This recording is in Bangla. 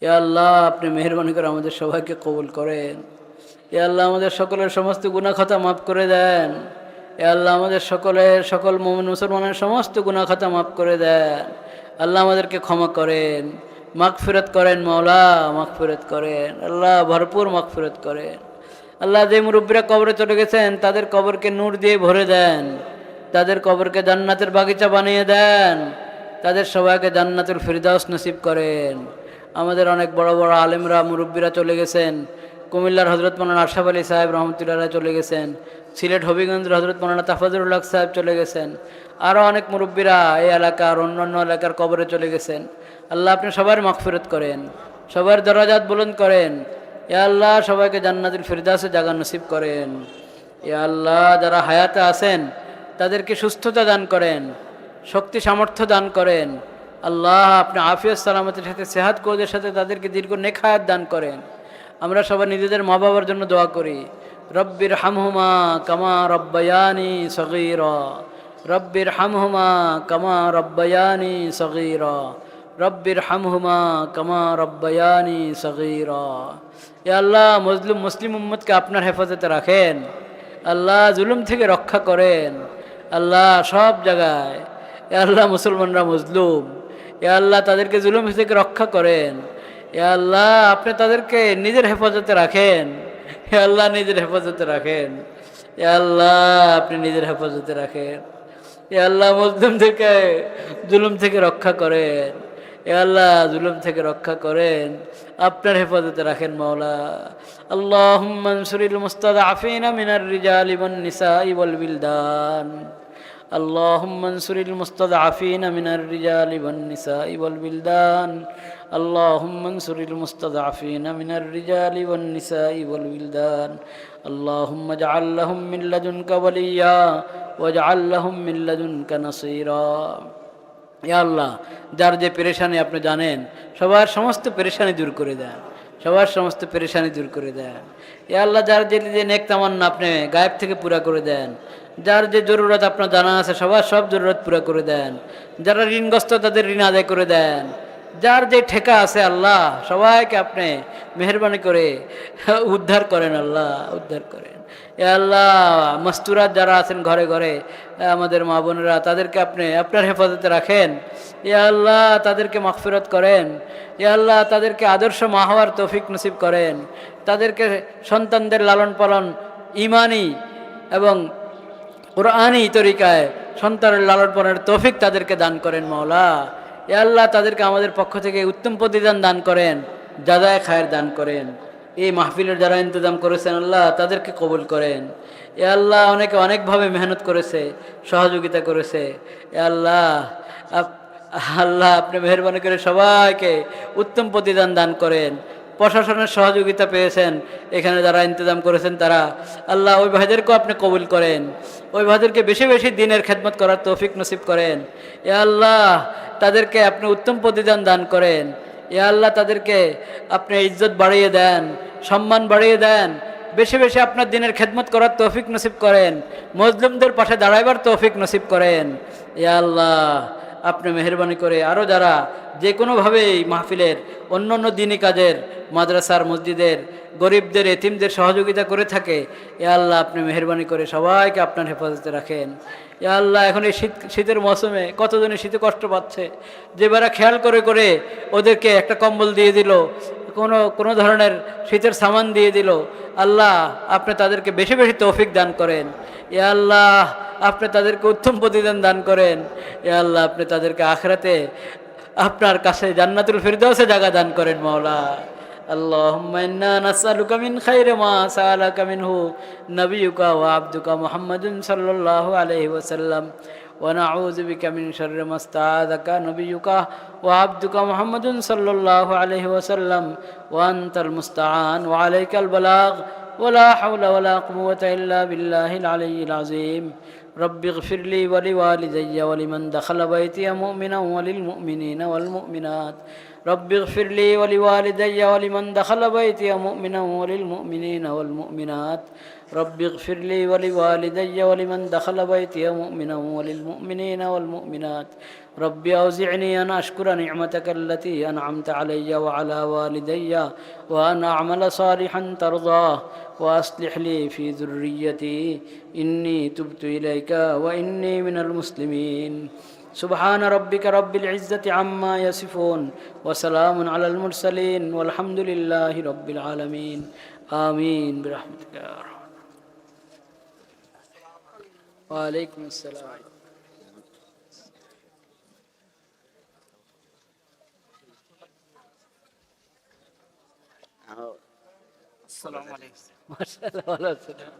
ইয়া আল্লাহ আপনি মেহেরবানি করে আমাদের সবাইকে কবুল করেন। ইয়া আল্লাহ আমাদের সকলের সমস্ত গুনাহ খাতা মাফ করে দেন। ইয়া আল্লাহ আমাদের সকল মুমিন মুসলমানের সমস্ত গুনাহ খাতা মাফ করে দেন। আল্লাহ আমাদেরকে ক্ষমা করেন, মাগফিরাত করেন, মাওলা মাগফিরাত করেন, আল্লাহ ভরপুর মাগফিরাত করেন। আল্লাহ যে মুরব্বীরা কবরে চলে গেছেন তাদের কবরকে নূর দিয়ে ভরে দেন, তাদের কবরকে জান্নাতের বাগিচা বানিয়ে দেন, তাদের সবাইকে জান্নাতুল ফিরদাউস নসিব করেন। আমাদের অনেক বড় বড় আলেমরা মুরব্বীরা চলে গেছেন। কুমিল্লার হজরত মৌলানা আশরাফ আলী সাহেব রহমতুল্লাহ চলে গেছেন। সিলেট হবিগঞ্জের হজরত মৌলানা তাফাজুল হক সাহেব চলে গেছেন। আরও অনেক মুরব্বীরা এই এলাকার অন্যান্য এলাকার কবরে চলে গেছেন। আল্লাহ আপনি সবার মাগফিরাত করেন, সবার দরাজাত বুলন্দ করেন। ইয়া আল্লাহ সবাইকে জান্নাতুল ফিরদাউসে জায়গা নসিব করেন। ইয়া আল্লাহ যারা হায়াতে আছেন তাদেরকে সুস্থতা দান করেন, শক্তি সামর্থ্য দান করেন। আল্লাহ আপনি আফিয়ত সালামতের সাথে সেহাত কোদের সাথে তাদেরকে দীর্ঘ নেক হায়াত দান করেন। আমরা সবাই নিজেদের মা বাবার জন্য দোয়া করি। রব্বির হামহুমা কামা রব্বায়ানি সগীরা, রব্বির হামহুমা কামা রব্বায়ানি সগীরা, রব্বির হামহুমা কামা রব্বায়ানি সগীরা। ইয়া আল্লাহ মুসলিম উম্মতকে আপনার হেফাজতে রাখেন। আল্লাহ জুলুম থেকে রক্ষা করেন। আল্লাহ সব জায়গায় ইয়া আল্লাহ মুসলমানরা মজলুম, ইয়া আল্লাহ তাদেরকে জুলুম থেকে রক্ষা করেন। ইয়া আল্লাহ আপনি তাদেরকে নিজের হেফাজতে রাখেন। ইয়া আল্লাহ নিজের হেফাজতে রাখেন। ইয়া আল্লাহ আপনি নিজের হেফাজতে রাখেন। ইয়া আল্লাহ মুসলিমদেরকে জুলুম থেকে রক্ষা করেন। ইয়া আল্লাহ জুলুম থেকে রক্ষা করেন, আপনার হেফাজতে রাখেন মাওলা। আল্লাহুম্মা আনসুরিল মুস্তাদআফিনা মিনার রিজালি ওয়ান নিসাই ওয়াল বিলদান। اللهم انصر المستضعفين من الرجال والنساء والولدان. اللهم انصر المستضعفين من الرجال والنساء والولدان. اللهم اجعل لهم من لدنك وليا واجعل لهم من لدنك نصيرا. ইয়া আল্লাহ যার যে পেরেশানি আপনি জানেন, সবার সমস্ত পেরেশানি দূর করে দেন, সবার সমস্ত পেরেশানি দূর করে দেন। ইয়া আল্লাহ যার যে নেক তামান্না আপনি গায়েব থেকে পুরা করে দেন, যার যে জরুরত আপনার জানা আছে সবার সব জরুরত পুরা করে দেন। যারা ঋণগ্রস্ত তাদের ঋণ আদায় করে দেন। যার যে ঠেকা আছে আল্লাহ সবাইকে আপনি মেহেরবানি করে উদ্ধার করেন, আল্লাহ উদ্ধার করেন। এ আল্লাহ মস্তুরাত যারা আছেন ঘরে ঘরে আমাদের মা বোনেরা তাদেরকে আপনি আপনার হেফাজতে রাখেন। এ আল্লাহ তাদেরকে মাগফিরাত করেন। এ আল্লাহ তাদেরকে আদর্শ মা হওয়ার তৌফিক নসিব করেন। তাদেরকে সন্তানদের লালন পালন ঈমানি এবং কুরআনী তরিকায় সন্তানের লালন পালনের তৌফিক তাদেরকে দান করেন মাওলা। এ আল্লাহ তাদেরকে আমাদের পক্ষ থেকে উত্তম প্রতিদান দান করেন, জাযায়ে খায়ের দান করেন। এই মাহফিলের যারা ইন্তজাম করেছেন আল্লাহ তাদেরকে কবুল করেন। এ আল্লাহ অনেকে অনেকভাবে মেহনত করেছে, সহযোগিতা করেছে। এ আল্লাহ আল্লাহ আপনি মেহেরবানি করে সবাইকে উত্তম প্রতিদান দান করেন। প্রশাসনের সহযোগিতা পেয়েছেন এখানে যারা ইন্তজাম করেছেন তারা, আল্লাহ ওই ভাইদেরকেও আপনি কবুল করেন। ওই ভাইদেরকে বেশি বেশি দিনের খেদমত করার তৌফিক নসিব করেন। এ আল্লাহ তাদেরকে আপনি উত্তম প্রতিদান দান করেন। এ আল্লাহ তাদেরকে আপনি ইজ্জত বাড়িয়ে দেন, সম্মান বাড়িয়ে দেন। বেশি বেশি আপনার দিনের খেদমত করার তৌফিক নসিব করেন, মজলুমদের পাশে দাঁড়াইবার তৌফিক নসিব করেন। এ আল্লাহ আপনি মেহেরবানি করে আরও যারা যে কোনোভাবেই মাহফিলের অন্য অন্য দিনী কাজের মাদ্রাসার মসজিদের গরিবদের এতিমদের সহযোগিতা করে থাকে, এ আল্লাহ আপনি মেহেরবানি করে সবাইকে আপনার হেফাজতে রাখেন। এ আল্লাহ এখন এই শীতের মৌসুমে কতজনে শীতে কষ্ট পাচ্ছে, যে বেড়া খেয়াল করে করে ওদেরকে একটা কম্বল দিয়ে দিল, কোনো ধরনের শীতের সামান দিয়ে দিল, আল্লাহ আপনি তাদেরকে বেশি বেশি তৌফিক দান করেন। এ আল্লাহ আপনি তাদেরকে উত্তম প্রতিদান দান করেন। এ আল্লাহ আপনি তাদেরকে আখিরাতে আপনার কাছে জান্নাতুল ফিরদাউসে জায়গা দান করেন মাওলা। اللهم إنا نسألك من خير ما سألك منه نبيك وعبدك محمد صلى الله عليه وسلم ونعوذ بك من شر ما استعاذك نبيك وعبدك محمد صلى الله عليه وسلم وأنت المستعان وعليك البلاغ ولا حول ولا قوة إلا بالله العلي العظيم. رب اغفر لي ولوالدي ولمن دخل بيتي مؤمنا وللمؤمنين والمؤمنات. رب اغفر لي ولوالدي ولمن دخل بيتي مؤمنا وللمؤمنين والمؤمنات. رب اغفر لي ولوالدي ولمن دخل بيتي مؤمنا وللمؤمنين والمؤمنات. ربي أوزعني أن أشكر نعمتك التي أنعمت علي وعلى والدي وأن أعمل صالحا ترضاه وأصلح لي في ذريتي إني تبت إليك وإني من المسلمين سبحان ربك رب العزة عما يصفون وسلام على المرسلين والحمد لله رب العالمين آمين برحمتك يا أرحم. وعليكم السلام. السلام عليكم. ما شاء الله ولا سلام.